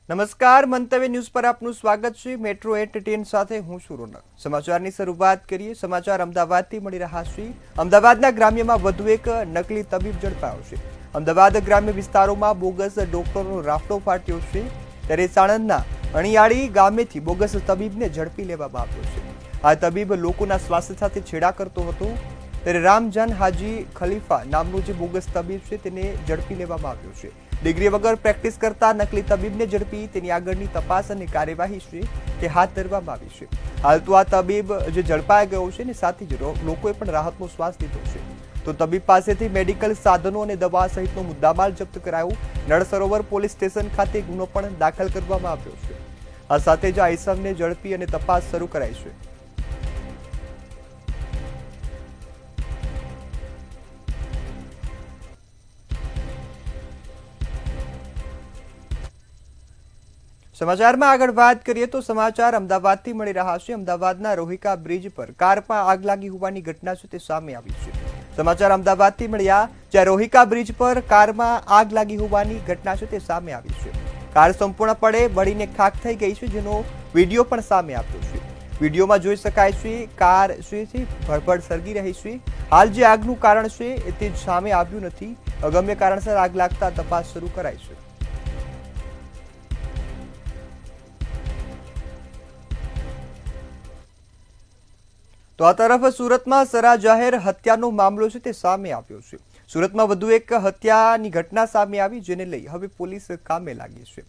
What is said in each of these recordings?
નમસ્કાર, મંતવ્ય ન્યૂઝ પર આપનું સ્વાગત છે। મેટ્રો 8 સાથે હું છું રોનક। સમાચારની શરૂઆત કરીએ। સમાચાર અમદાવાદથી મળી રહ્યા છે। અમદાવાદના ગ્રામ્યમાં વધુ એક નકલી તબીબ ઝડપાયો છે। અમદાવાદ ગ્રામ્ય વિસ્તારોમાં બોગસ ડોક્ટરનો રાફડો ફાટ્યો છે, ત્યારે સાણંદના અણિયાળી ગામેથી બોગસ તબીબને ઝડપી લેવામાં આવ્યો છે। આ તબીબ લોકોના સ્વાસ્થ્ય સાથે છેડા કરતો હતો, ત્યારે રામજાન હાજી ખલીફા નામનો જે બોગસ તબીબ છે તેને ઝડપી લેવામાં આવ્યો છે। ડિગ્રી વગર પ્રેક્ટિસ કરતા નકલી તબીબને ઝડપી તેની આગળની તપાસ અને કાર્યવાહી છે તે હાથ ધરવામાં આવી છે। હાલ તો આ તબીબ જે ઝડપાઈ ગયો છે ને સાથે જ લોકોએ પણ રાહતનો શ્વાસ લીધો છે। તો તબીબ પાસેથી મેડિકલ સાધનો અને દવા સહિતનો મુદ્દામાલ જપ્ત કરાયો। નળ સરોવર પોલીસ સ્ટેશન ખાતે ગુનો પણ દાખલ કરવામાં આવ્યો છે। આ સાથે જ આ ઇસમને ઝડપી અને તપાસ શરૂ કરાઈ છે। સમાચારમાં આગળ વાત કરીએ તો સમાચાર અમદાવાદથી મળી રહ્યા છે। અમદાવાદના રોહિકા બ્રિજ પર કારમાં આગ લાગી હોવાની ઘટના છે તે સામે આવી છે। સમાચાર અમદાવાદથી મળ્યા, જ્યાં રોહિકા બ્રિજ પર કારમાં આગ લાગી હોવાની ઘટના છે તે સામે આવી છે। કાર સંપૂર્ણપણે બળીને ખાખ થઈ ગઈ છે, જેનો વિડીયો પણ સામે આવ્યો છે। વિડીયોમાં જોઈ શકાય છે કાર છે ભડભડ સળગી રહી છે। હાલ જે આગનું કારણ છે તે સામે આવ્યું નથી। અગમ્ય કારણસર આગ લાગતા તપાસ શરૂ કરાઈ છે। તો આ તરફ સુરતમાં સરા જાહેર હત્યાનો મામલો છે તે સામે આવ્યો છે। સુરતમાં વધુ એક હત્યાની ઘટના સામે આવી, જેને લઈ હવે પોલીસ કામે લાગી છે।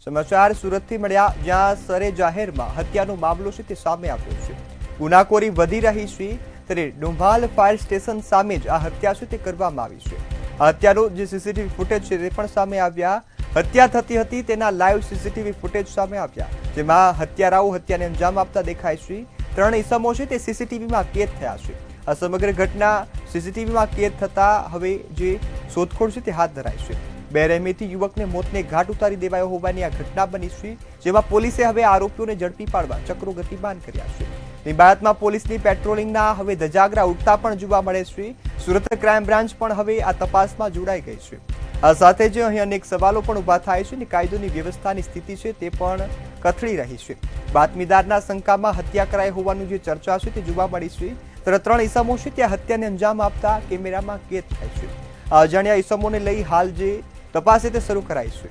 સમાચાર સુરતથી મળ્યા, જ્યાં સરે જાહેરમાં હત્યાનો મામલો છે તે સામે આવ્યો છે। ગુનાખોરી વધી રહી છે, ત્યારે ડુંભાલ ફાયર સ્ટેશન સામે જ આ હત્યા છે તે કરવામાં આવી છે। આ હત્યાનો જે સીસીટીવી ફૂટેજ છે તે પણ સામે આવ્યા। હત્યા થતી હતી તેના લાઈવ સીસીટીવી ફૂટેજ સામે આવ્યા, જેમાં હત્યારાઓ હત્યાને અંજામ આપતા દેખાય છે। 3 ઇસમો છે તે સીસીટીવીમાં કેદ થયા છે। આ સમગ્ર ઘટના સીસીટીવીમાં કેદ થતા હવે જે શોધખોળ છે તે હાથ ધરાઈ છે। બેરહેમીથી યુવકને મોતને ઘાટ ઉતારી દેવાયો હોવાની આ ઘટના બની છે, જેમાં પોલીસે હવે આરોપીઓને ઝડપી પાડવા ચક્રો ગતિમાન કર્યા છે। લિંબાયતમાં પોલીસની પેટ્રોલિંગના હવે ધજાગરા ઉડતા પણ જોવા મળે છે। સુરત ક્રાઇમ બ્રાન્ચ પણ હવે આ તપાસમાં જોડાઈ ગઈ છે। આ સાથે જ અહીં અનેક સવાલો પણ ઉભા થાય છે અને કાયદોની વ્યવસ્થાની સ્થિતિ છે તે પણ કથળી રહી છે। બાતમીદારના શંકામાં હત્યા કરાઈ હોવાનું જે ચર્ચા છે તે જોવા મળી છે, ત્યારે 3 ઇસમો છે ત્યાં હત્યાને અંજામ આપતા કેમેરામાં કેદ થાય છે। આ અજાણ્યા ઇસમોને લઈ હાલ જે તપાસ છે તે શરૂ કરાઈ છે।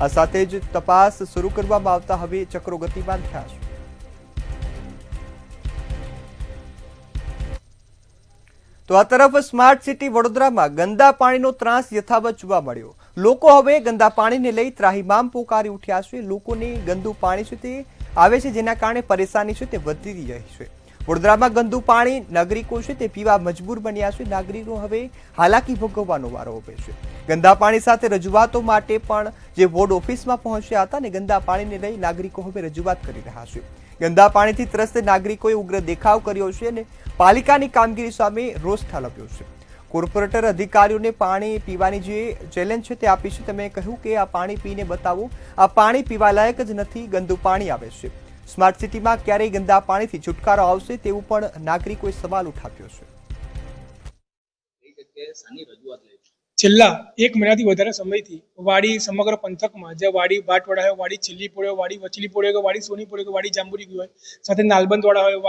આ સાથે જ તપાસ શરૂ કરવામાં આવતા હવે ચક્રો ગતિમાન થયા છે। તો આ તરફ સ્માર્ટ સિટી વડોદરામાં ગંદા પાણીનો ત્રાસ યથાવત જોવા મળ્યો। લોકો હવે ગંદા પાણીને લઈ ત્રાહિમામ પોકારી ઉઠ્યા છે। લોકોને ગંદુ પાણી છે તે આવે છે, જેના કારણે પરેશાની છે તે વધી રહી છે। વડોદરામાં ગંદુ પાણી નાગરિકો છે તે પીવા મજબૂર બન્યા છે। નાગરિકો હવે હાલાકી ભોગવવાનો વારો ઉભે છે। ગંદા પાણી સાથે રજૂઆતો માટે પણ જે વોર્ડ ઓફિસમાં પહોંચ્યા હતા ને ગંદા પાણીને લઈ નાગરિકો હવે રજૂઆત કરી રહ્યા છે। ગંદા પાણીથી ત્રસ્ત નાગરિકોએ ઉગ્ર દેખાવ કર્યો છે અને પાલિકાની કામગીરી સામે રોષ ઠાલવ્યો છે। કોર્પોરેટર અધિકારીઓને પાણી પીવાની જે ચેલેન્જ છે તે આપી છે। તમે કહ્યું કે આ પાણી પીને બતાવો, આ પાણી પીવા લાયક જ નથી, ગંદુ પાણી આવે છે। સ્માર્ટ સિટીમાં ક્યારેય ગંદા પાણીથી છુટકારો આવશે તેવું પણ નાગરિકોએ સવાલ ઉઠાવ્યો છે। છેલ્લા 1 મહિનાથી વધારે સમયથી વાડી સમગ્ર પંથકમાં, જે વાડી ભાટવાડા હોય, વાડી છેલ્લીપોળ હોય, વાડી વચલીપોળ હોય, વાડી સોનીપોળ હોય, વાડી જાંબુરી હોય, સાથે નાલબંધવાડા હોય,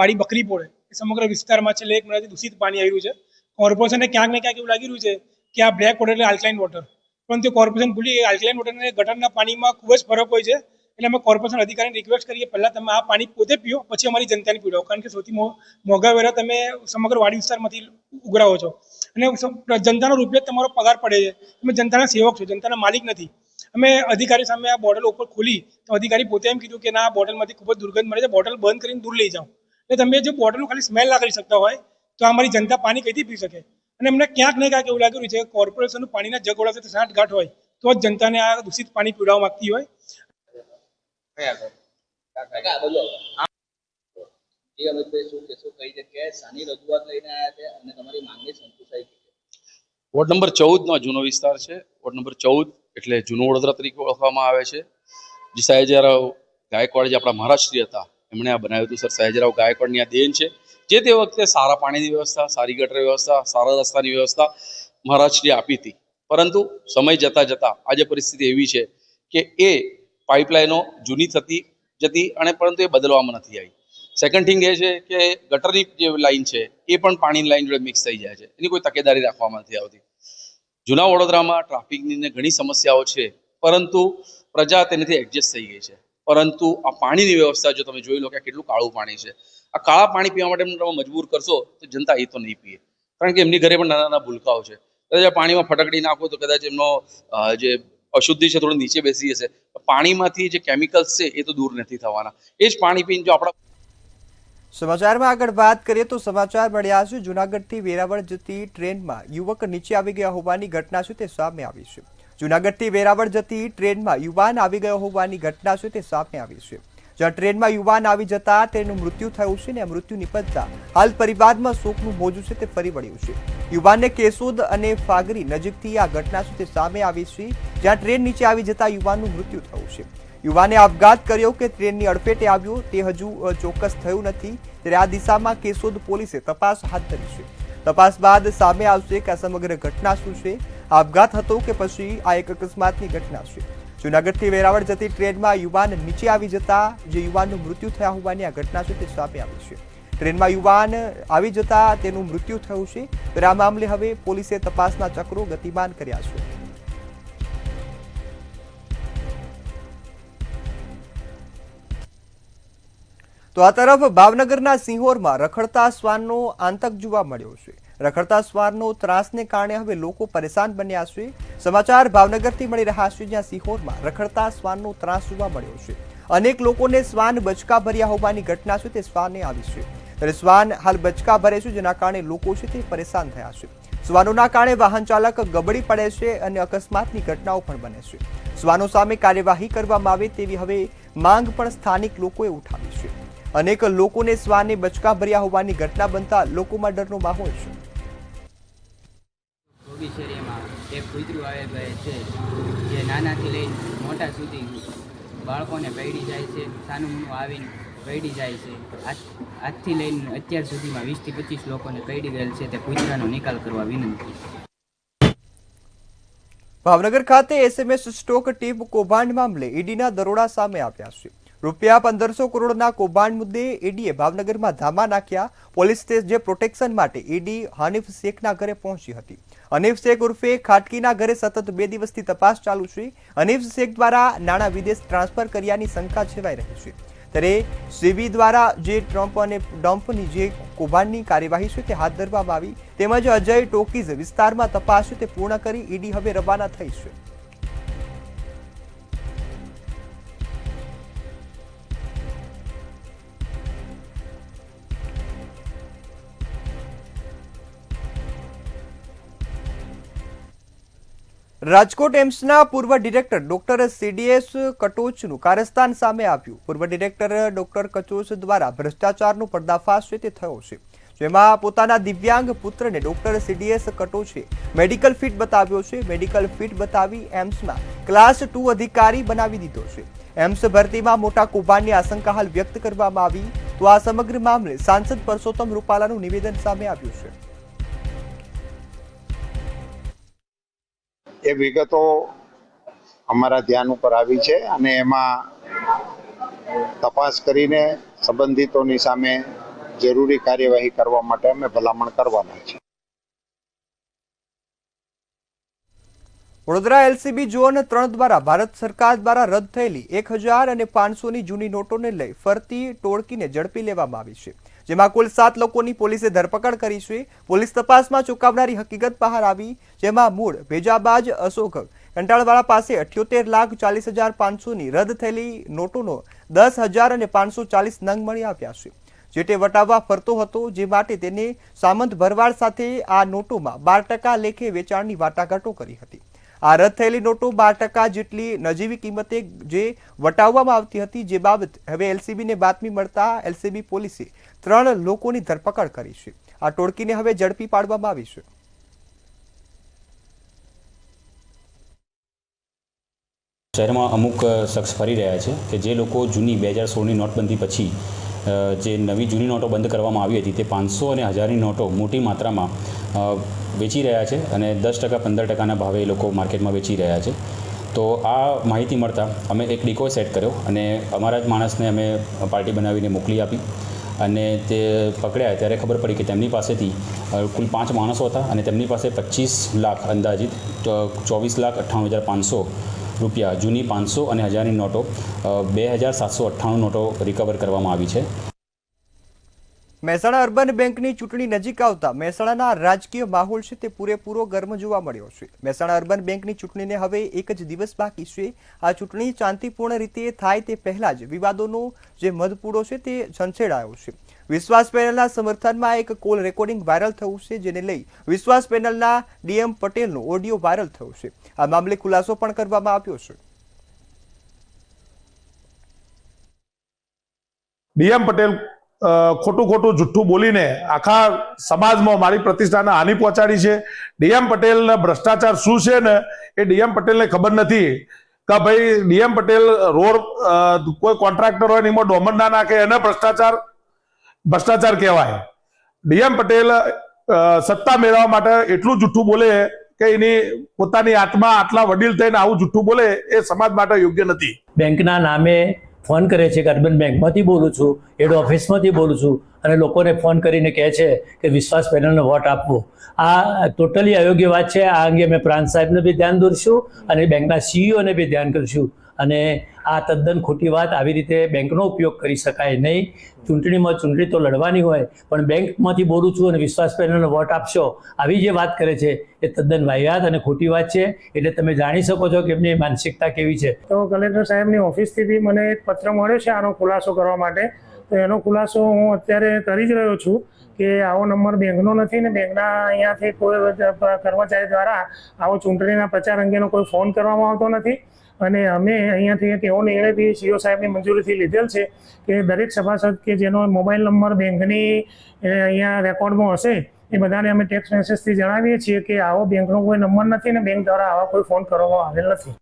વાડી બકરીપોળ હોય, સમગ્ર વિસ્તારમાં છેલ્લા 1 મહિનાથી દૂષિત પાણી આવી રહ્યું છે। કોર્પોરેશનને ક્યાંક ને ક્યાંક એવું લાગી રહ્યું છે કે આ બ્લેક વોટર એટલે આલ્કલાઇન વોટર, પરંતુ કોર્પોરેશન ભૂલી આલ્કલાઇન વોટર અને ગટરના પાણીમાં ખૂબ જ ફરક હોય છે। એટલે અમે કોર્પોરેશન અધિકારીને રિક્વેસ્ટ કરીએ, પહેલા તમે આ પાણી પોતે પીઓ, પછી અમારી જનતાને પીવડાવો, કારણ કે સૌથી મોંઘા વેરા તમે સમગ્ર વાડી વિસ્તારમાંથી ઉઘરાવો છો અને જનતાનો રૂપિયો તમારો પગાર પડે છે। તમે જનતાના સેવક છો, જનતાના માલિક નથી। અમે અધિકારી સામે આ બોટલ ઉપર ખોલી તો અધિકારી પોતે એમ કીધું કે ના, આ બોટલમાંથી ખૂબ જ દુર્ગંધ મળે છે, બોટલ બંધ કરીને દૂર લઈ જાઓ। એટલે તમે જો બોટલનું ખાલી સ્મેલ ના કરી શકતા હોય તો અમારી જનતા પાણી કઈથી પી શકે? અને એમને ક્યાંક ને ક્યાંક એવું લાગી રહ્યું છે કે કોર્પોરેશનનું પાણીના જગોળા સાથે સાંઠગાંઠ હોય તો જ જનતાને આ દૂષિત પાણી પીવડાવવા માંગતી હોય। વોર્ડ નંબર 14 નો જૂનો વિસ્તાર છે। વોર્ડ નંબર 14 એટલે જૂનું વડોદરા તરીકે ઓળખવામાં આવે છે। જે સયાજીરાવ ગાયકવાડ જે આપણા મહારાષ્ટ્રી હતા, એમણે આ બનાવ્યું હતું। સર સયાજીરાવ ગાયકવાડની આ દેન છે। જે તે વખતે સારા પાણીની વ્યવસ્થા, સારી ગટર વ્યવસ્થા, સારા રસ્તાની વ્યવસ્થા મહારાષ્ટ્રીએ આપી હતી, પરંતુ સમય જતા જતા આજે પરિસ્થિતિ એવી છે કે એ પાઇપલાઇનો જૂની થતી જતી અને પરંતુ એ બદલવામાં નથી આવી. સેકન્ડ થિંગ એ છે કે ગટરની જે લાઈન છે એ પણ પાણીની લાઈન જોડે મિક્સ થઈ જાય છે, એની કોઈ તકેદારી રાખવામાં નથી આવતી. જૂના વડોદરામાં ટ્રાફિકની ઘણી સમસ્યાઓ છે, પરંતુ પ્રજા તેનાથી એડજસ્ટ થઈ ગઈ છે. પરંતુ આ પાણીની વ્યવસ્થા જો તમે જોઈ લો કે કેટલું કાળું પાણી છે, આ કાળા પાણી પીવા માટે તમે મજબૂર કરશો તો જનતા એ તો નહીં પીએ, કારણ કે એમની ઘરે પણ નાના નાના ભૂલકાઓ છે. કદાચ પાણીમાં ફટકડી નાખો તો કદાચ એમનો જે અશુદ્ધિ છે થોડું નીચે બેસી જશે. પાણીમાંથી જે કેમિકલ્સ છે એ તો દૂર નથી થવાના. એ જ પાણી પીને જો આપણા સમાચારમાં આગળ વાત કરીએ તો સમાચાર મળ્યા છે જૂનાગઢથી વેરાવળ જતી ટ્રેનમાં યુવક નીચે આવી ગયા હોવાની ઘટના છે તે સામે આવી છે. જૂનાગઢથી વેરાવળ જતી ટ્રેનમાં યુવાન આવી ગયો હોવાની ઘટના છે તે સામે આવી છે. જ્યાં ટ્રેનમાં યુવાન આવી જતા તેનું મૃત્યુ થયું છે ને મૃત્યુ નિપજતા હાલ પરિવારમાં શોકનું મોજું છે તે ફરી વળ્યું છે. યુવાનને કેશોદ અને ફાગરી નજીકથી આ ઘટના છે તે સામે આવી છે, જ્યાં ટ્રેન નીચે આવી જતા યુવાનનું મૃત્યુ થયું છે. યુવાને આપઘાત કર્યો કે ટ્રેનની અડફેટે આવ્યો તે હજુ ચોક્કસ થયું નથી, ત્યારે આ દિશામાં કેશોદ પોલીસે તપાસ હાથ ધરી છે. તપાસ બાદ સામે આવશે કે આ સમગ્ર ઘટના શું છે, આપઘાત હતો કે પછી આ એક અકસ્માતની ઘટના છે. જૂનાગઢથી વેરાવળ જતી ટ્રેનમાં યુવાન નીચે આવી જતા જે યુવાનનું મૃત્યુ થયા હોવાની આ ઘટના છે તે સામે આવી છે. ટ્રેનમાં યુવાન આવી જતા તેનું મૃત્યુ થયું છે, ત્યારે આ મામલે હવે પોલીસે તપાસના ચક્રો ગતિમાન કર્યા છે. તો આ તરફ ભાવનગરના સિંહોરમાં રખડતા શ્વાનનો આતંક જોવા મળ્યો છે. રખડતા શ્વાનનો ત્રાસને કારણે હવે લોકો પરેશાન બન્યા છે. સમાચાર ભાવનગરથી મળી રહ્યા છે, જ્યાં સિંહોરમાં રખડતા શ્વાનનો ત્રાસ જોવા મળ્યો છે. અનેક લોકોને શ્વાન બચકા ભર્યા હોવાની ઘટના છે તે શ્વાને આવી છે. ત્યારે શ્વાન હાલ બચકા ભરે છે, જેના કારણે લોકો છે તે પરેશાન થયા છે. શ્વાનોના કારણે વાહન ચાલક ગબડી પડે છે અને અકસ્માતની ઘટનાઓ પણ બને છે. શ્વાનો સામે કાર્યવાહી કરવામાં આવે તેવી હવે માંગ પણ સ્થાનિક લોકોએ ઉઠાવી છે. અનેક લોકોને શ્વાને બચકા ભર્યા હોવાની ઘટના બનતા લોકોમાં ડરનો માહોલ છે. શેરીમાં એક કૂતરું આવે છે જે નાનાથી લઈને મોટા સુધી બાળકોને પૈડી જાય છે, સાનું મૂનું આવીને પૈડી જાય છે. આજથી લઈને અત્યાર સુધીમાં 20 થી 25 લોકોને પૈડી ગયેલ છે. તે કૂતરાનો નિકાલ કરવા વિનંતી. ભાવનગર ખાતે એસએમએસ સ્ટોક ટીપ કૌભાંડ મામલે ઈડીના દરોડા સામે આવ્યા છે. રૂપિયા 1500 કરોડના કૌભાંડ મુદ્દે ઈડીએ ભાવનગરમાં ધામા નાખ્યા. પોલીસ જે પ્રોટેક્શન માટે ઈડી હનીફ શેખના ઘરે પહોંચી હતી. હનીફ શેખ ઉર્ફે ખાટકીના ઘરે સતત 2 દિવસથી તપાસ ચાલુ છે. હનીફ શેખ દ્વારા નાણાં વિદેશ ટ્રાન્સફર કર્યાની શંકા છેવાઈ રહી છે. ત્યારે સીબી દ્વારા જે ટ્રમ્પ અને ડમ્પની જે કૌભાંડની કાર્યવાહી છે તે હાથ ધરવામાં આવી, તેમજ અજય ટોકીઝ વિસ્તારમાં તપાસ તે પૂર્ણ કરી ઈડી હવે રવાના થઈ છે. રાજકોટ એમ્સના પૂર્વ ડિરેક્ટર ડોક્ટર સીડીએસ કટોચનું કારસ્તાન સામે આવ્યું. પૂર્વ ડિરેક્ટર ડોક્ટર કટોચ દ્વારા ભ્રષ્ટાચારનો પર્દાફાશ તે થયો છે, જેમાં પોતાના દિવ્યાંગ પુત્રને ડોક્ટર સીડીએસ કટોચે મેડિકલ ફિટ બતાવ્યો છે. મેડિકલ ફિટ બતાવી એમ્સમાં ક્લાસ 2 અધિકારી બનાવી દીધો છે. એમ્સ ભરતીમાં મોટા કૌભાંડની આશંકા હાલ વ્યક્ત કરવામાં આવી. તો આ સમગ્ર મામલે સાંસદ પરસોત્તમ રૂપાલાનું નિવેદન સામે આવ્યું છે. એ વિગતો અમારા ધ્યાન ઉપર આવી છે અને એમાં તપાસ કરીને સંબંધિતોની સામે જરૂરી કાર્યવાહી કરવા માટે અમે ભલામણ કરવાના છે. વડોદરા એલસીબી ઝોન 3 દ્વારા ભારત સરકાર દ્વારા રદ થયેલી 1000 અને 500ની જૂની નોટોને લઈ ફરતી ટોળકીને ઝડપી લેવામાં આવી છે, જેમાં કુલ 7 લોકોની પોલીસે ધરપકડ કરી છે. પોલીસ તપાસમાં ચોંકાવનારી હકીકત બહાર આવી, જેમાં મૂળ ભેજાબાજ અશોક કંટાળવાળા પાસે 78,40,500ની રદ થયેલી નોટોનો 10,000 અને 540 નંગ મળી આવ્યા છે, જે તે વટાવવા ફરતો હતો, જે માટે તેને સામંત ભરવાડ સાથે આ નોટોમાં 12% લેખે વેચાણની વાટાઘાટો કરી હતી. આ રદ થયેલી નોટો 12% જેટલી નજીવી કિંમતે જે વટાવવામાં આવતી હતી, જે બાબત હવે એલસીબીને બાતમી મળતા એલસીબી પોલીસે 3 લોકોની ધરપકડ કરી છે. આ ટોળકીને હવે ઝડપી પાડવામાં આવી છે. શહેરમાં અમુક શખ્સ ફરી રહ્યા છે કે જે લોકો જૂની 2016ની નોટબંધી પછી જે નવી જૂની નોટો બંધ કરવામાં આવી હતી તે 500 અને 1000ની નોટો મોટી માત્રામાં વેચી રહ્યા છે અને 10% 15%ના ભાવે એ લોકો માર્કેટમાં વેચી રહ્યા છે. તો આ માહિતી મળતા અમે એક ડિકોય સેટ કર્યો અને અમારા જ માણસને અમે પાર્ટી બનાવીને મોકલી આપી અને તે પકડ્યા ત્યારે ખબર પડી કે તેમની પાસેથી કુલ 5 માણસો હતા અને તેમની પાસે 25 લાખ અંદાજિત 24,98,500 રૂપિયા જૂની 500 અને 1000ની નોટો 2,798 નોટો રિકવર કરવામાં આવી છે. મહેસાણા અર્બન બેંકની ચૂંટણી નજીક આવતા મહેસાણાના રાજકીય માહોલ છે તે પૂરેપૂરો ગરમ જોવા મળ્યો છે. મહેસાણા અર્બન બેંકની ચૂંટણીને હવે એક જ દિવસ બાકી છે. આ ચૂંટણી શાંતિપૂર્ણ રીતે થાય તે પહેલા જ વિવાદોનો જે મધપૂડો છે તે છંછેડાયો છે. વિશ્વાસ પેનલના સમર્થનમાં એક કોલ રેકોર્ડિંગ વાયરલ થયું છે, જેને લઈ વિશ્વાસ પેનલના ડીએમ પટેલનો ઓડિયો વાયરલ થયો છે. આ મામલે ખુલાસો પણ કરવામાં આવ્યો છે. ડીએમ પટેલ ખોટું જુઠ્ઠું બોલીને આખા સમાજમાં મારી પ્રતિષ્ઠાને હાનિ પહોંચાડી છે. ડીએમ પટેલ ભ્રષ્ટાચાર શું છે ને એ ડીએમ પટેલને ખબર નથી કે ભાઈ ડીએમ પટેલ રોડ કોઈ કોન્ટ્રાક્ટર હોય એમાં ડોમર ના નાખે એને ભ્રષ્ટાચાર કહેવાય. ડીએમ પટેલ સત્તા મેળવવા માટે એટલું જુઠ્ઠું બોલે કે એની પોતાની આત્મા આટલા વડીલ થઈને આવું જુઠ્ઠું બોલે એ સમાજ માટે યોગ્ય નથી. બેંકના નામે ફોન કરે છે કે અર્બન બેંકમાંથી બોલું છું, હેડ ઓફિસમાંથી બોલું છું અને લોકોને ફોન કરીને કહે છે કે વિશ્વાસ પેનલને વોટ આપવો. આ ટોટલી અયોગ્ય વાત છે. આ અંગે અમે પ્રાંત સાહેબને બી ધ્યાન દોરશું અને બેંકના સીઈઓને બી ધ્યાન કરીશું અને આ તદ્દન ખોટી વાત. આવી રીતે બેંકનો ઉપયોગ કરી શકાય નહીં. ચૂંટણી તો લડવાની હોય, પણ બેંકમાંથી બોલું છું અને વિશ્વાસ પેનલને વોટ આપશો આવી જે વાત કરે છે એ તદ્દન વાહિયાત અને ખોટી વાત છે. એટલે તમે જાણી શકો છો કે એમની માનસિકતા કેવી છે. તો કલેક્ટર સાહેબની ઓફિસથી બી મને એક પત્ર મળ્યો છે આનો ખુલાસો કરવા માટે. તો એનો ખુલાસો હું અત્યારે કરી જ રહ્યો છું કે આવો નંબર બેંકનો નથી ને બેંકના અહીંયાથી કોઈ કર્મચારી દ્વારા આવો ચૂંટણીના પ્રચાર અંગેનો કોઈ ફોન કરવામાં આવતો નથી. અને અમે અહીંયાથી એક એવો નિર્ણય બી સીઓ સાહેબની મંજૂરીથી લીધેલ છે કે દરેક સભાસદ કે જેનો મોબાઈલ નંબર બેંકની અહીંયા રેકોર્ડમાં હશે એ બધાને અમે ટેક્સ્ટ મેસેજથી જણાવીએ છીએ કે આવો બેંકનો કોઈ નંબર નથી ને બેંક દ્વારા આવા કોઈ ફોન કરવામાં આવેલ નથી.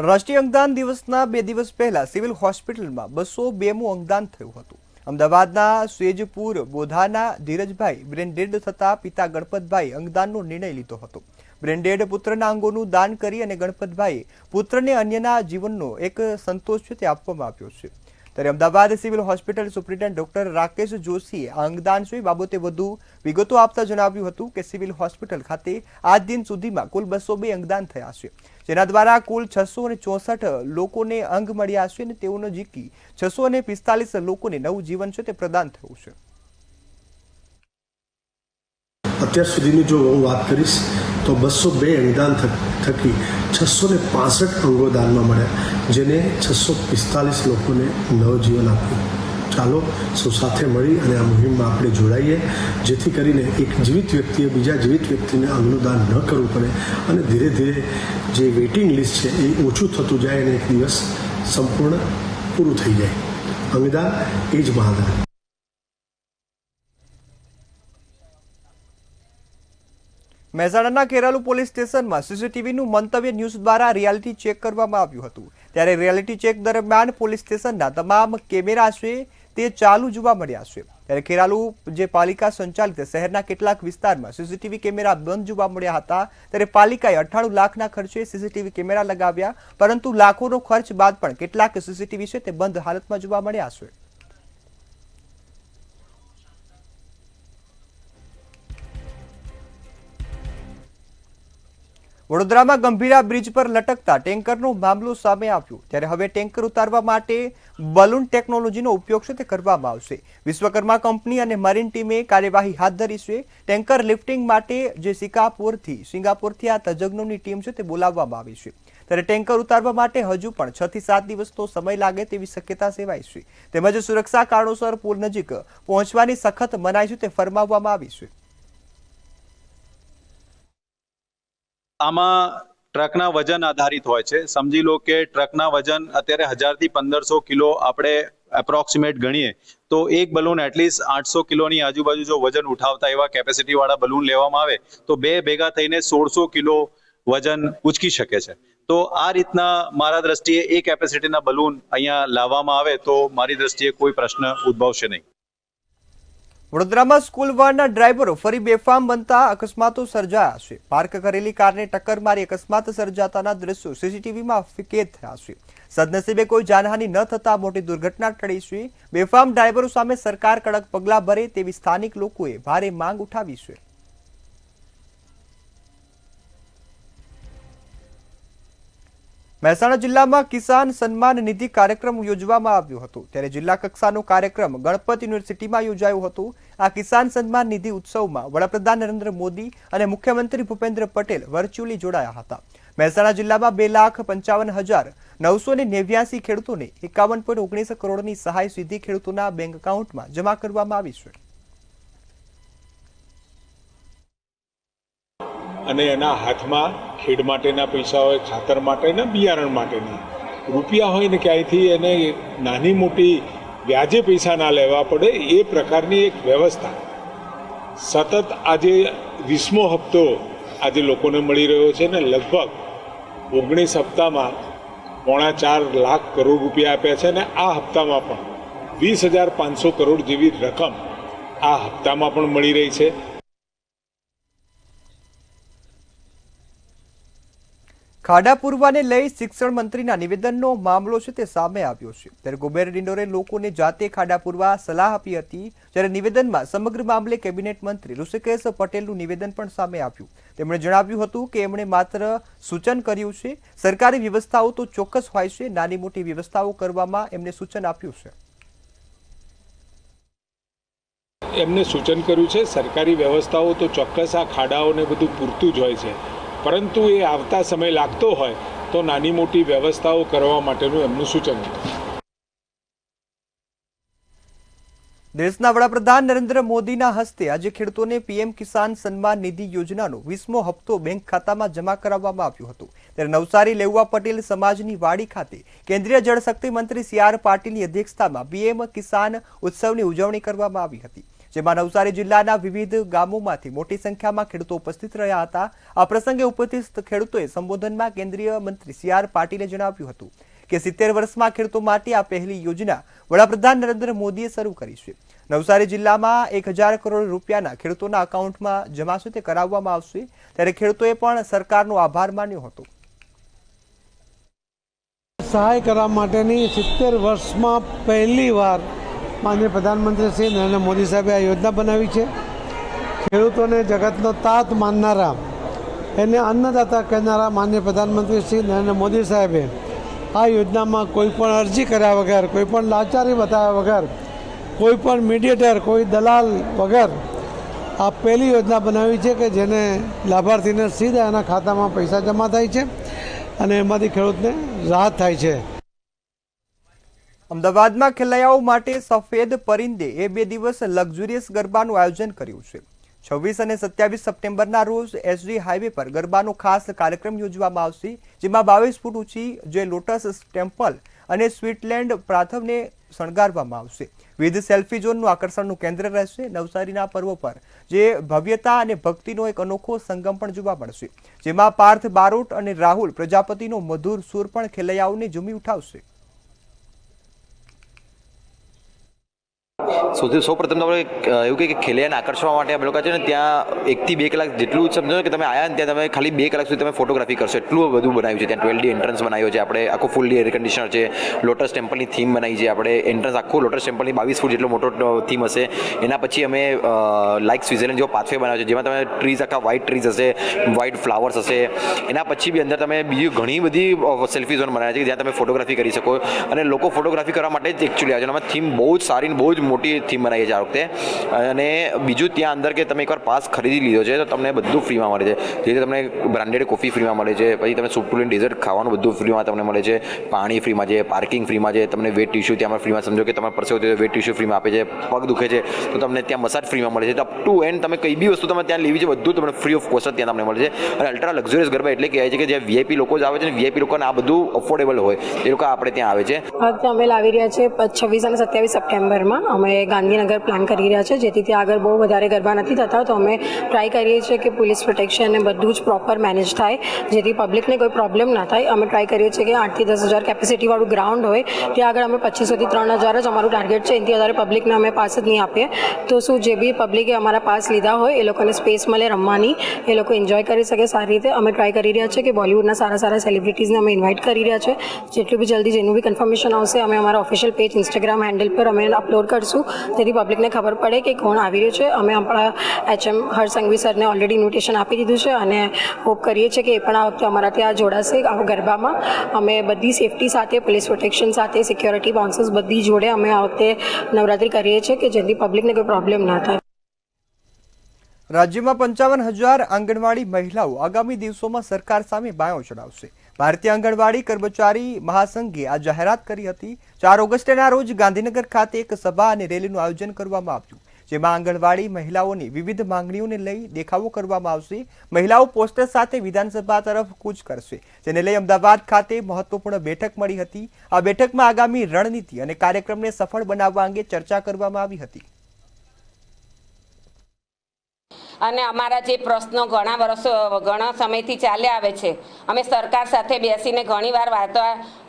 રાષ્ટ્રીય અંગદાન દિવસના 2 દિવસ પહેલા સિવિલ હોસ્પિટલમાં 202મું અંગદાન થયું હતું. અમદાવાદના સેજપુર બોધાના ધીરજભાઈ બ્રેન ડેડ થતા પિતા ગણપતભાઈ અંગદાનનો નિર્ણય લીધો હતો. બ્રેન ડેડ પુત્રના અંગોનું દાન કરી અને ગણપતભાઈએ પુત્રને અન્યના જીવનનો એક સંતોષ છે તે આપવામાં આવ્યો છે. ત્યારે Ahmedabad civil hospital superintendent doctor Rakesh જોશીએ આ અંગદાન છે બાબતે વધુ વિગતો આપતા જણાવ્યું હતું કે સિવિલ હોસ્પિટલ ખાતે આજ દિન સુધીમાં કુલ 202 અંગદાન થયા છે, જેના દ્વારા કુલ 664 લોકોને અંગ મળ્યા છે અને તેઓનો જીકી 645 લોકોને નવું જીવન છે તે પ્રદાન થયું છે. અત્યાર સુધીની જો હું વાત કરીશ તો 202 અંગદાન થકી 665 અંગો દાનમાં મળ્યા, જેને 645 લોકોને નવજીવન આપ્યું. ચાલો સૌ સાથે મળી અને આ મુહિમમાં આપણે જોડાઈએ, જેથી કરીને એક જીવિત વ્યક્તિએ બીજા જીવિત વ્યક્તિને અંગનું દાન ન કરવું પડે અને ધીરે ધીરે જે વેઇટિંગ લિસ્ટ છે એ ઓછું થતું જાય અને એક દિવસ સંપૂર્ણ પૂરું થઈ જાય. અંગદાન એ જ મહાદાન. મહેસાણાના ખેરાલુ પોલીસ સ્ટેશનમાં સીસીટીવીનું મંતવ્ય ન્યૂઝ દ્વારા રિયાલિટી ચેક કરવામાં આવ્યું હતું. ત્યારે રિયાલિટી ચેક દરમિયાન પોલીસ સ્ટેશનના તમામ કેમેરા છે તે ચાલુ જોવા મળ્યા છે. ત્યારે ખેરાલુ જે પાલિકા સંચાલિત શહેરના કેટલાક વિસ્તારમાં સીસીટીવી કેમેરા બંધ જોવા મળ્યા હતા. ત્યારે પાલિકાએ 98 લાખના ખર્ચે સીસીટીવી કેમેરા લગાવ્યા, પરંતુ લાખોનો ખર્ચ બાદ પણ કેટલાક સીસીટીવી છે તે બંધ હાલતમાં જોવા મળ્યા છે. વડોદરામાં ગંભીરા બ્રિજ પર લટકતા ટેન્કરનો મામલો સામે આવ્યો. ત્યારે હવે ટેન્કર ઉતારવા માટે બલૂન ટેકનોલોજીનો ઉપયોગ છે તે કરવામાં આવશે. વિશ્વકર્મા કંપની અને મરીન ટીમે કાર્યવાહી હાથ ધરી છે. ટેન્કર લિફ્ટિંગ માટે જે સિંગાપોરથી આ તજજ્ઞોની ટીમ છે તે બોલાવવામાં આવી છે. ત્યારે ટેન્કર ઉતારવા માટે હજુ પણ 6 થી 7 દિવસનો સમય લાગે તેવી શક્યતા સેવાઈ છે. તેમજ સુરક્ષા કારણોસર પુલ નજીક પહોંચવાની સખત મનાઈ છે તે ફરમાવવામાં આવી છે. આમાં ટ્રકના વજન આધારિત હોય છે. સમજી લો કે ટ્રકના વજન અત્યારે 1000 થી 1500 કિલો આપણે એપ્રોક્સિમેટ ગણીએ તો એક બલૂન એટલીસ્ટ 800 કિલોની આજુબાજુ જો વજન ઉઠાવતા એવા કેપેસિટી વાળા બલૂન લેવામાં આવે તો બે ભેગા થઈને 1600 કિલો વજન ઉચકી શકે છે. તો આ રીતના મારા દ્રષ્ટિએ એ કેપેસિટીના બલૂન અહીંયા લાવવામાં આવે તો મારી દ્રષ્ટિએ કોઈ પ્રશ્ન ઉદ્ભવશે નહીં. વડોદરામાં સ્કૂલ વાનના ડ્રાઈવરો ફરી બેફામ બનતા અકસ્માતો સર્જાયા છે. પાર્ક કરેલી કારને ટક્કર મારી અકસ્માત સર્જાતાના દ્રશ્યો સીસીટીવીમાં કેદ થયા છે. સદનસીબે કોઈ જાનહાનિ ન થતા મોટી દુર્ઘટના ટળી છે. બેફામ ડ્રાઈવરો સામે સરકાર કડક પગલાં ભરે તેવી સ્થાનિક લોકોએ ભારે માંગ ઉઠાવી છે. મહેસાણા જિલ્લામાં કિસાન સન્માન નિધિ કાર્યક્રમ યોજવામાં આવ્યો હતો. ત્યારે જિલ્લા કક્ષાનો કાર્યક્રમ ગણપત યુનિવર્સિટીમાં યોજાયો હતો. આ કિસાન સન્માન નિધિ ઉત્સવમાં વડાપ્રધાન નરેન્દ્ર મોદી અને મુખ્યમંત્રી ભૂપેન્દ્ર પટેલ વર્ચ્યુઅલી જોડાયા હતા. મહેસાણા જિલ્લામાં 2,55,989 ખેડૂતોને 51.19 કરોડની સહાય સીધી ખેડૂતોના બેંક એકાઉન્ટમાં જમા કરવામાં આવી છે. અને એના હાથમાં ખેડ માટેના પૈસા હોય, ખાતર માટેના, બિયારણ માટેના રૂપિયા હોય ને ક્યાંયથી એને નાની મોટી વ્યાજે પૈસા ના લેવા પડે એ પ્રકારની એક વ્યવસ્થા સતત આજે 20મો હપ્તો આજે લોકોને મળી રહ્યો છે ને લગભગ 19 હપ્તામાં 4.25 લાખ કરોડ રૂપિયા આપ્યા છે અને આ હપ્તામાં પણ 20,500 કરોડ જેવી રકમ આ હપ્તામાં પણ મળી રહી છે. ખાડા પૂરવાને લઈ શિક્ષણ મંત્રીના નિવેદનનો મામલો છે તે સામે આવ્યો છે. ત્યારે કુબેર ડિંડોરે લોકોને જાતે ખાડા પૂરવા સલાહ આપી હતી. જ્યારે નિવેદનમાં સમગ્ર મામલે કેબિનેટ મંત્રી ઋષિકેશ પટેલનું નિવેદન પણ સામે આવ્યું. તેમણે જણાવ્યું હતું કે એમણે માત્ર સૂચન કર્યું છે. સરકારી વ્યવસ્થાઓ તો ચોક્કસ હોય છે, નાની મોટી વ્યવસ્થાઓ કરવામાં એમને સૂચન આપ્યું છે. એમને સૂચન કર્યું છે સરકારી વ્યવસ્થાઓ તો ચોક્કસ આ ખાડાઓને બધું પૂરતું જ હોય છે, પરંતુ એ આવતા સમય લાગતો હોય તો નાની મોટી વ્યવસ્થાઓ કરવા માટેનું એમનું સૂચન હતું. દેશના વડાપ્રધાન નરેન્દ્ર મોદીના હસ્તે આજે ખેડૂતોને પીએમ કિસાન સન્માન નિધિ યોજનાનો 20મો હપ્તો બેંક ખાતામાં જમા કરાવવામાં આવ્યો હતો. ત્યારે નવસારી લેઉવા પટેલ સમાજની વાડી ખાતે કેન્દ્રીય જળશક્તિ મંત્રી CR પાટીલની અધ્યક્ષતામાં પીએમ કિસાન ઉત્સવની ઉજવણી કરવામાં આવી હતી. જેમાં નવસારી જિલ્લાના વિવિધ ગામોમાંથી મોટી સંખ્યામાં ખેડૂતો ઉપસ્થિત રહ્યા હતા. આ પ્રસંગે ઉપસ્થિત ખેડૂતોએ સંબોધનમાં કેન્દ્રીય મંત્રી CR પાટીલે જણાવ્યું હતું કે 70 વર્ષમાં ખેડૂતો માટે આ પહેલી યોજના વડાપ્રધાન નરેન્દ્ર મોદીએ શરૂ કરી છે. નવસારી જિલ્લામાં 1,000 કરોડ રૂપિયાના ખેડૂતોના એકાઉન્ટમાં જમા છે તે કરાવવામાં આવશે. ત્યારે ખેડૂતોએ પણ સરકારનો આભાર માન્યો હતો. સહાય કરવા માટેની 70 વર્ષમાં પહેલી વાર માનનીય પ્રધાનમંત્રી શ્રી નરેન્દ્ર મોદી સાહેબે આ યોજના બનાવી છે. ખેડૂતોને જગતનો તાત માનનારા, એને અન્નદાતા કહેનારા માનનીય પ્રધાનમંત્રી શ્રી નરેન્દ્ર મોદી સાહેબે આ યોજનામાં કોઈ પણ અરજી કર્યા વગર, કોઈ પણ લાચારી બતાવ્યા વગર, કોઈ પણ મીડિયેટર, કોઈ દલાલ વગર આ પહેલી યોજના બનાવી છે કે જેને લાભાર્થીને સીધા એના ખાતામાં પૈસા જમા થાય છે અને એમાંથી ખેડૂતને રાહત થાય છે. અમદાવાદમાં ખેલૈયાઓ માટે સફેદ પરિંદે 2 દિવસ લક્ઝુરિયસ ગરબાનું આયોજન કર્યું છે. 26 અને 27 સપ્ટેમ્બરના રોજ SG હાઈવે પર ગરબાનો ખાસ કાર્યક્રમ યોજવામાં આવશે. જેમાં 22 ફૂટ ઊંચી જે લોટસ ટેમ્પલ અને સ્વીટલેન્ડ પ્રાથમને શણગારવામાં આવશે. વિવિધ સેલ્ફી ઝોનનું આકર્ષણનું કેન્દ્ર રહેશે. નવસારીના પર્વ પર જે ભવ્યતા અને ભક્તિનો એક અનોખો સંગમ પણ જોવા મળશે. જેમાં પાર્થ બારોટ અને રાહુલ પ્રજાપતિનો મધુર સૂર પણ ખેલૈયાઓને ઝૂમી ઉઠાવશે. સૌ પ્રથમ તો આપણે એવું કહે કે ખેલૈયાને આકર્ષવા માટે અમે લોકો છે ને ત્યાં 1 થી 2 કલાક જેટલું સમજો કે તમે આવ્યા ને ત્યાં તમે ખાલી 2 કલાક સુધી તમે ફોટોગ્રાફી કરશો એટલું બધું બનાવ્યું છે. ત્યાં 12D એન્ટ્રન્સ બનાવ્યો છે આપણે, આખું ફૂલ્લી એર કન્ડિશનર છે. લોટસ ટેમ્પલની થીમ બનાવી છે આપણે. એન્ટ્રન્સ આખું લોટસ ટેમ્પલની 22 ફૂટ જેટલો મોટો થીમ હશે. એના પછી અમે લાઇક સ્વિટ્ઝરલેન્ડ જેવો પાથવે બનાવ્યો છે જેમાં તમે ટ્રીઝ, આખા વ્હાઇટ ટ્રીઝ હશે, વ્હાઇટ ફ્લાવર્સ હશે. એના પછી બી અંદર તમે બીજી ઘણી બધી સેલ્ફી ઝોન બનાવ્યા છે જ્યાં તમે ફોટોગ્રાફી કરી શકો અને લોકો ફોટોગ્રાફી કરવા માટે જ એકચ્યુઅલી આવે છે. એમાં થીમ બહુ જ સારી, બહુ જ મોટી થીમ બનાવી છે આ વખતે. અને બીજું ત્યાં અંદર કે તમે એકવાર પાસ ખરીદી લીધો છે તો તમને બધું ફ્રીમાં મળે છે. જે રીતે તમને બ્રાન્ડેડ કોફી ફ્રીમાં મળે છે, પછી તમે સૂપ ટુ ડેઝર્ટ ખાવાનું બધું ફ્રીમાં તમને મળે છે, પાણી ફ્રીમાં છે, પાર્કિંગ ફ્રીમાં છે, તમને વેટ ટિશ્યુ ત્યાં ફ્રીમાં, સમજો કે તમારે પરસેવો થયો વેટ ટિશ્યુ ફ્રીમાં આપે છે, પગ દુખે છે તો તમને ત્યાં મસાજ ફ્રીમાં મળે છે. અપ ટુ એન્ડ તમે કઈ બી વસ્તુ તમે ત્યાં લેવી છે બધું તમને ફ્રી ઓફ કોસ્ટ ત્યાં તમને મળે છે. અને અલ્ટ્રા લક્ઝરિયસ ગરબા એટલે કહેવાય છે કે જે VIP લોકો જ આવે છે ને, VIP લોકોને આ બધું અફોર્ડેબલ હોય એ લોકો આપણે ત્યાં આવે છે. અમે લાવી રહ્યા છે 26 અને 27 સપ્ટેમ્બરમાં અમે અમે ગાંધીનગર પ્લાન કરી રહ્યા છે, જેથી ત્યાં આગળ બહુ વધારે ગરબા નથી થતા. તો અમે ટ્રાય કરીએ છીએ કે પોલીસ પ્રોટેક્શન અને બધું જ પ્રોપર મેનેજ થાય, જેથી પબ્લિકને કોઈ પ્રોબ્લેમ ના થાય. અમે ટ્રાય કરીએ છીએ કે 8 થી 10,000 કેપેસિટીવાળું ગ્રાઉન્ડ હોય, ત્યાં આગળ અમે 2500 થી 3,000 જ અમારું ટાર્ગેટ છે. એનાથી વધારે પબ્લિકને અમે પાસ જ નહીં આપીએ. તો શું જે બી પબ્લિકે અમારા પાસ લીધા હોય એ લોકોને સ્પેસ મળે રમવાની, એ લોકો એન્જોય કરી શકે સારી રીતે. અમે ટ્રાય કરી રહ્યા છીએ કે બોલિવૂડના સારા સેલિબ્રિટીઝને અમે ઇન્વાઇટ કરી રહ્યા છે. જેટલું બી જલ્દી જેનું બી કન્ફર્મેશન આવશે અમે અમારા ઓફિશિયલ પેજ ઇન્સ્ટાગ્રામ હેન્ડલ પર અમે અપલોડ કરશું, જેથી પબ્લિકને ખબર પડે કે કોણ આવી રહ્યું છે. અમે આપણા HM હર્ષ સંઘવી સરને ઓલરેડી ઇન્વિટેશન આપી દીધું છે અને હોપ કરીએ છીએ કે એ પણ આ વખતે અમારા ત્યાં જોડાશે આ ગરબામાં. અમે બધી સેફટી સાથે, પોલીસ પ્રોટેક્શન સાથે, સિક્યોરિટી બાઉન્સર્સ બધી જોડે અમે આ વખતે નવરાત્રિ કરીએ છીએ કે જેથી પબ્લિકને કોઈ પ્રોબ્લેમ ના થાય. રાજ્યમાં 55,000 આંગણવાડી મહિલાઓ આગામી દિવસોમાં સરકાર સામે બાયો ચડાવશે. ભારતીય આંગણવાડી કર્મચારી મહાસંઘે આ જાહેરાત કરી હતી. 4 ઓગસ્ટના રોજ ગાંધીનગર ખાતે એક સભા અને રેલીનું આયોજન કરવામાં આવ્યું, જેમાં આંગણવાડી મહિલાઓની વિવિધ માંગણીઓને લઈ દેખાવો કરવામાં આવશે. મહિલાઓ પોસ્ટર સાથે વિધાનસભા તરફ કૂચ કરશે, જેને લઈ અમદાવાદ ખાતે મહત્વપૂર્ણ બેઠક મળી હતી. આ બેઠકમાં આગામી રણનીતિ અને કાર્યક્રમને સફળ બનાવવા અંગે ચર્ચા કરવામાં આવી હતી. અને અમારા જે પ્રશ્નો ઘણા સમયથી ચાલ્યા આવે છે, અમે સરકાર સાથે બેસીને ઘણીવાર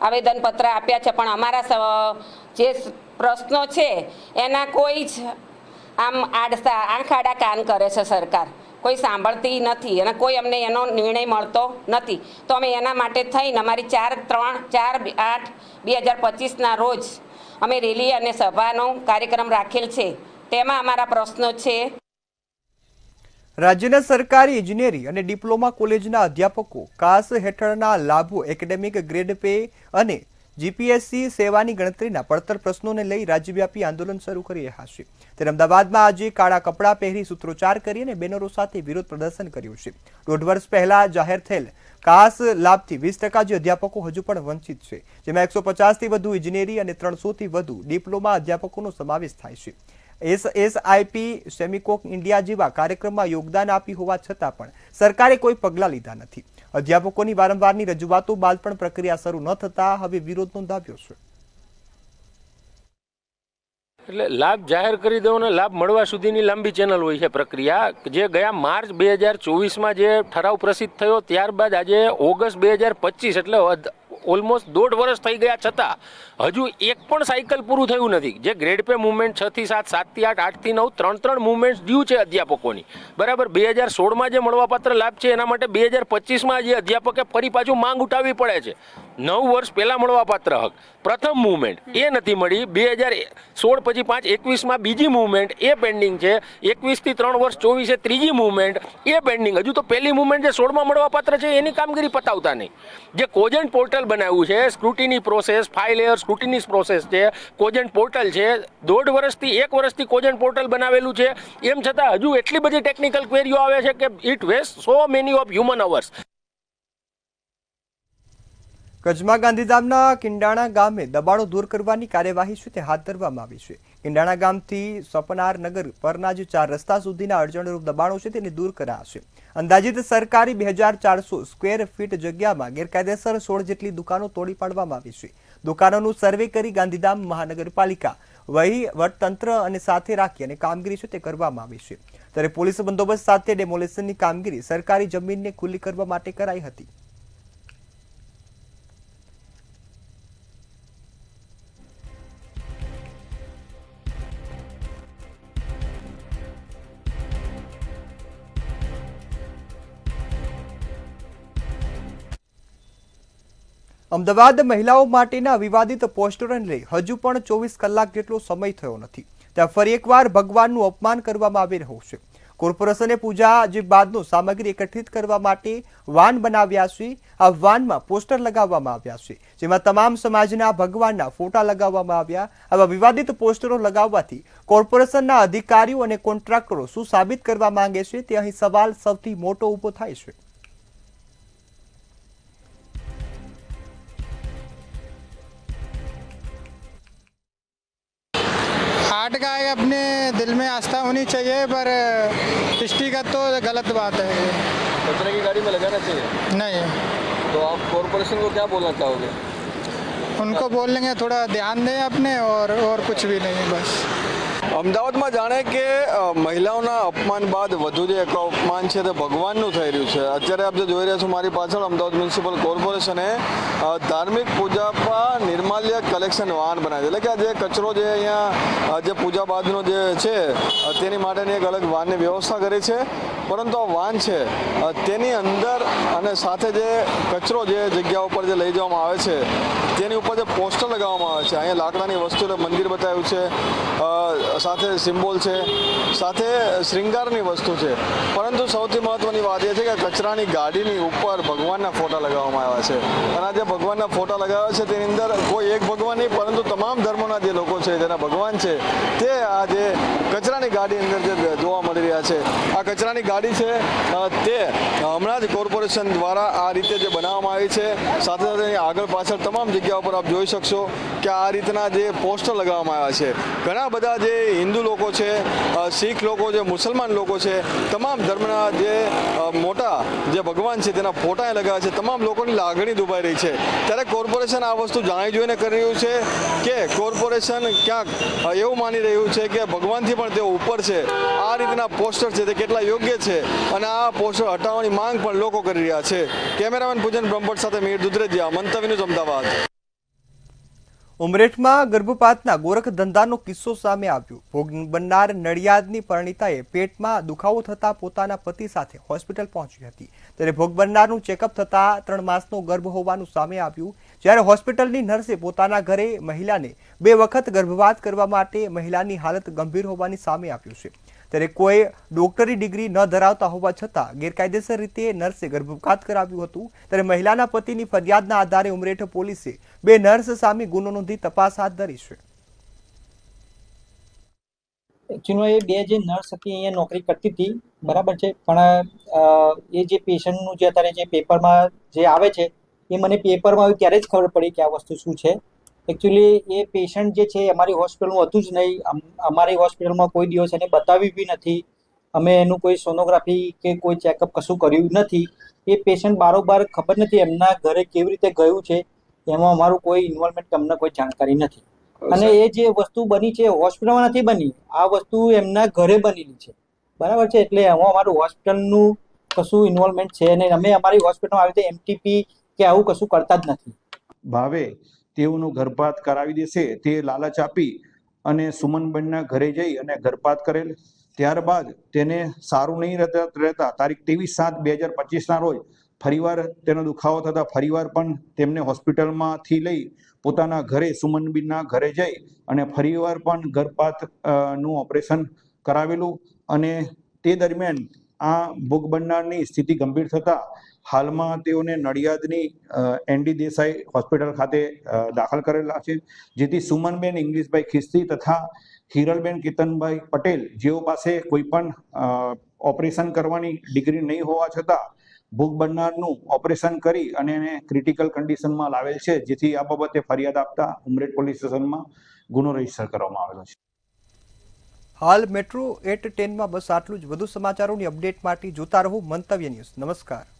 આવેદનપત્ર આપ્યા છે, પણ અમારા જે પ્રશ્નો છે એના કોઈ જ આમ આંખ આડા કાન કરે છે સરકાર, કોઈ સાંભળતી નથી અને કોઈ અમને એનો નિર્ણય મળતો નથી. તો અમે એના માટે થઈને અમારી 4/8/2025ના રોજ અમે રેલી અને સભાનો કાર્યક્રમ રાખેલ છે. તેમાં અમારા પ્રશ્નો છે. રાજ્યના સરકારી ઇજનેરી અને ડિપ્લોમા કોલેજના અધ્યાપકો કાસ હેઠળના લાભો, એકેડેમિક ગ્રેડ પે અને GPSC સેવાની ગણતરીના પડતર પ્રશ્નોને લઈ રાજ્યવ્યાપી આંદોલન શરૂ કરી રહ્યા છે. ત્યારે અમદાવાદમાં આજે કાળા કપડાં પહેરી સૂત્રોચ્ચાર કરી અને બેનરો સાથે વિરોધ પ્રદર્શન કર્યું છે. 1.5 વર્ષ પહેલા જાહેર થયેલ કાસ લાભથી 20% જે અધ્યાપકો હજુ પણ વંચિત છે, જેમાં 150થી વધુ ઇજનેરી અને 300થી વધુ ડિપ્લોમા અધ્યાપકોનો સમાવેશ થાય છે. SIP સેમિકોક ઇન્ડિયા જેવા કાર્યક્રમમાં યોગદાન આપી હોવા છતાં પણ સરકારે કોઈ પગલાં લીધા નથી. અધ્યાપકોની વારંવારની રજૂઆતો બાદ પણ પ્રક્રિયા શરૂ ન થતા હવે વિરોધ નોંધાવ્યો છે. એટલે લાભ જાહેર કરી દો ને લાભ મળવા સુધીની લાંબી ચેનલ હોય છે પ્રક્રિયા. જે ગયા માર્ચ 2024માં જે ઠરાવ પ્રસિદ્ધ થયો, ત્યારબાદ આજે ઓગસ્ટ 2025 એટલે ઓલમોસ્ટ 1.5 વર્ષ થઈ ગયા છતાં હજુ એક પણ સાયકલ પૂરું થયું નથી. જે ગ્રેડ પે મુવમેન્ટ 6 થી 7, 7 થી 8, 8 થી 9 3 મુવમેન્ટ ડ્યુ છે અધ્યાપકોની, બરાબર. 2016માં જે મળવાપાત્ર લાભ છે એના માટે 2025માં જે અધ્યાપકે ફરી પાછું માંગ ઉઠાવવી પડે છે. 9 વર્ષ પહેલા મળવાપાત્ર હક પ્રથમ મુવમેન્ટ એ નથી મળી. 2016 પછી 5-21માં બીજી મુવમેન્ટ એ પેન્ડિંગ છે. 21 થી 3 વર્ષ 24 ત્રીજી મુવમેન્ટ એ પેન્ડિંગ. હજુ તો પહેલી મુવમેન્ટ જે 16માં મળવાપાત્ર છે એની કામગીરી પતાવતા નહીં. જે કોજન્ટ પોર્ટલ બનાવ્યું છે, scrutiny process, 5 layer scrutiny process છે, કોજન્ટ પોર્ટલ છે, 1.5 વર્ષથી 1 વર્ષથી કોજન્ટ પોર્ટલ બનાવેલું છે, એમ છતાં હજુ એટલી બધી ટેકનિકલ ક્વેરીઓ આવે છે કે it waste so many of human hours. કચ્છમાં ગાંધીધામના કિંડાણા ગામે દબાણો દૂર કરવાની કાર્યવાહી છે તે હાથ ધરવામાં આવી છે. કિંડાણા ગામથી સપનાર નગર પરના જે 4 રસ્તા સુધીના અડચણરૂપ દબાણો છે તેને દૂર કરાશે. અંદાજિત સરકારી 2400 સ્ક્વેર ફીટ જગ્યામાં ગેરકાયદેસર 16 જેટલી દુકાનો તોડી પાડવામાં આવી છે. દુકાનોનું સર્વે કરી ગાંધીધામ મહાનગરપાલિકા વહીવટતંત્ર અને સાથે રાખી અને કામગીરી છે તે કરવામાં આવી છે. ત્યારે પોલીસ બંદોબસ્ત સાથે ડેમોલેશનની કામગીરી સરકારી જમીનને ખુલ્લી કરવા માટે કરાઈ હતી. અમદાવાદ મહિલાઓ માટેના વિવાદિત પોસ્ટરોને લઈ હજુ પણ 24 કલાક જેટલો સમય થયો નથી. ત્યાં ફરી એકવાર ભગવાનનું અપમાન કરવામાં આવી રહ્યું છે. કોર્પોરેશને પૂજા જે બાદનો સામગ્રી એકત્રિત કરવા માટે વાન બનાવ્યા છે. આ વાનમાં પોસ્ટર લગાવવામાં આવ્યા છે, જેમાં તમામ સમાજના ભગવાનના ફોટા લગાવવામાં આવ્યા. આવા વિવાદિત પોસ્ટરો લગાવવાથી કોર્પોરેશનના અધિકારીઓ અને કોન્ટ્રાક્ટરો શું સાબિત કરવા માંગે છે તે અહીં સવાલ સૌથી મોટો ઊભો થાય છે. आर्ट का है, अपने दिल में आस्था होनी चाहिए, पर दृष्टिगत तो गलत बात है. कचरे की गाड़ी में लगाना चाहिए नहीं. तो आप कॉर्पोरेशन को क्या बोलना चाहोगे? उनको बोलेंगे थोड़ा ध्यान दें अपने, और कुछ भी नहीं, बस. અમદાવાદમાં જાણે કે મહિલાઓના અપમાન બાદ વધુ જે એક અપમાન છે તે ભગવાનનું થઈ રહ્યું છે. અત્યારે આપ જે જોઈ રહ્યા છો મારી પાછળ, અમદાવાદ મ્યુનિસિપલ કોર્પોરેશને ધાર્મિક પૂજા નિર્માલ્ય કલેક્શન વાહન બનાવ્યું, એટલે કે આ જે કચરો જે અહીંયા જે પૂજા બાદનો જે છે તેની માટેની એક અલગ વાહનની વ્યવસ્થા કરી છે. પરંતુ આ વાહન છે તેની અંદર અને સાથે જે કચરો જે જગ્યા ઉપર જે લઈ જવામાં આવે છે તેની ઉપર જે પોસ્ટર લગાવવામાં આવે છે, અહીંયા લાકડાની વસ્તુ મંદિર બતાવ્યું છે, સાથે સિમ્બોલ છે, સાથે શ્રૃંગારની વસ્તુ છે. પરંતુ સૌથી મહત્વની વાત એ છે કે કચરાની ગાડીની ઉપર ભગવાનના ફોટા લગાવવામાં આવ્યા છે. અને આ જે ભગવાનના ફોટા લગાવ્યા છે તેની અંદર કોઈ એક ભગવાન નહીં પરંતુ તમામ ધર્મોના જે લોકો છે જેના ભગવાન છે તે આ જે કચરાની ગાડી અંદર જે જોવા મળી રહ્યા છે. આ કચરાની ગાડી છે તે હમણાં જ કોર્પોરેશન દ્વારા આ રીતે જે બનાવવામાં આવી છે. સાથે સાથે આગળ પાછળ તમામ જગ્યા ઉપર આપ જોઈ શકશો કે આ રીતના જે પોસ્ટર લગાવવામાં આવ્યા છે. ઘણા બધા જે હિન્દુ લોકો છે, શીખ લોકો છે, મુસલમાન લોકો છે, તમામ ધર્મના જે મોટા જે ભગવાન છે તેના ફોટા લગાવ્યા છે. તમામ લોકોની લાગણી દુભાઈ રહી છે. ત્યારે કોર્પોરેશન આ વસ્તુ જાણી જોઈને કરી રહ્યું છે કે કોર્પોરેશન ક્યાંક એવું માની રહ્યું છે કે ભગવાનથી પણ તેઓ ઉપર છે. આ રીતના પોસ્ટર છે તે કેટલા યોગ્ય છે અને આ પોસ્ટર હટાવવાની માંગ પણ લોકો કરી રહ્યા છે. કેમેરામેન પૂજન બ્રહ્મભટ્ટ સાથે મીર દુધરેજિયા, મંતવ્ય ન્યૂઝ, અમદાવાદ. ઉમરેઠમાં ગર્ભપાતના ગોરખ ધંધાનો કિસ્સો સામે આવ્યો. ભોગ બનનાર નડિયાદની પરિણીતાએ પેટમાં દુખાવો થતા પોતાના પતિ સાથે હોસ્પિટલ પહોંચી હતી. ત્યારે ભોગ બનનારનું ચેકઅપ થતા 3 માસનો ગર્ભ હોવાનું સામે આવ્યું. જ્યારે હોસ્પિટલની નર્સે પોતાના ઘરે મહિલાને 2 વખત ગર્ભપાત કરવા માટે મહિલાની હાલત ગંભીર હોવાની સામે આવ્યું છે. ત્યારે કોઈ ડોક્ટરી ડિગ્રી ન ધરાવતા હોવા છતાં ગેરકાયદેસર રીતે નર્સે ગર્ભપાત કરાવ્યું હતું. ત્યારે મહિલાના પતિની ફરિયાદના આધારે ઉમરેઠ પોલીસે 2 નર્સ સામે ગુનો નોંધી તપાસ હાથ ધરી છે. એકચ્યુઅલી એ 2 જે નર્સ હતી અહીંયા નોકરી કરતી હતી, બરાબર છે, પણ એ જે પેશન્ટનું જે અત્યારે જે પેપરમાં જે આવે છે એ મને પેપરમાં આવ્યું ત્યારે જ ખબર પડી કે આ વસ્તુ શું છે. એકચ્યુઅલી એ પેશન્ટ જે છે અમારી હોસ્પિટલમાં હતું જ નહીં. અમારી હોસ્પિટલમાં કોઈ દિવસ એને બતાવ્યું બી નથી. અમે એનું કોઈ સોનોગ્રાફી કે કોઈ ચેકઅપ કશું કર્યું નથી. એ પેશન્ટ બારોબાર ખબર નથી એમના ઘરે કેવી રીતે ગયું છે, એમાં અમારું કોઈ ઇન્વોલ્વમેન્ટ, અમને કોઈ જાણકારી નથી. અને એ જે વસ્તુ બની છે હોસ્પિટલમાં નથી બની, આ વસ્તુ એમના ઘરે બનેલી છે, બરાબર છે. એટલે એમાં અમારું હોસ્પિટલનું કશું ઇન્વોલ્વમેન્ટ છે નહીં. અમે અમારી હોસ્પિટલમાં આવી રીતે એમટીપી કે આવું કશું કરતા જ નથી. ભાવે તેઓનું ગર્ભપાત કરાવી દેશે તે લાલચ આપી અને સુમનબેનના ઘરે જઈ અને ગર્ભપાત કરેલ. ત્યારબાદ તેને સારું નહીં રહેતા તારીખ 23/7/2025ના રોજ ફરીવાર તેનો દુખાવો થતા ફરીવાર પણ તેમને હોસ્પિટલમાંથી લઈ પોતાના ઘરે સુમનબેનના ઘરે જઈ અને ફરીવાર પણ ગર્ભપાત નું ઓપરેશન કરાવેલું. અને તે દરમિયાન આ ભોગ બનનારની સ્થિતિ ગંભીર થતા હાલમાં તેઓને નડિયાદની એનડી દેસાઈ હોસ્પિટલ ખાતે દાખલ કરેલા છે. જેથી સુમનબેન ઇંગ્લિશભાઈ ખિસ્તી તથા હિરલબેન કેતનભાઈ પટેલ જેઓ પાસે કોઈ પણ ઓપરેશન કરવાની ડિગ્રી નહીં હોવા છતાં ભોગ બનનારનું ઓપરેશન કરી અને એને ક્રિટિકલ કન્ડિશનમાં લાવેલ છે. જેથી આ બાબતે ફરિયાદ આપતા ઉમરેઠ પોલીસ સ્ટેશનમાં ગુનો રજીસ્ટર કરવામાં આવેલો છે. હાલ મેટ્રો 8 10માં બસ આટલું જ. વધુ સમાચારોની અપડેટ માટે જોતા રહો મંતવ્ય ન્યૂઝ. નમસ્કાર.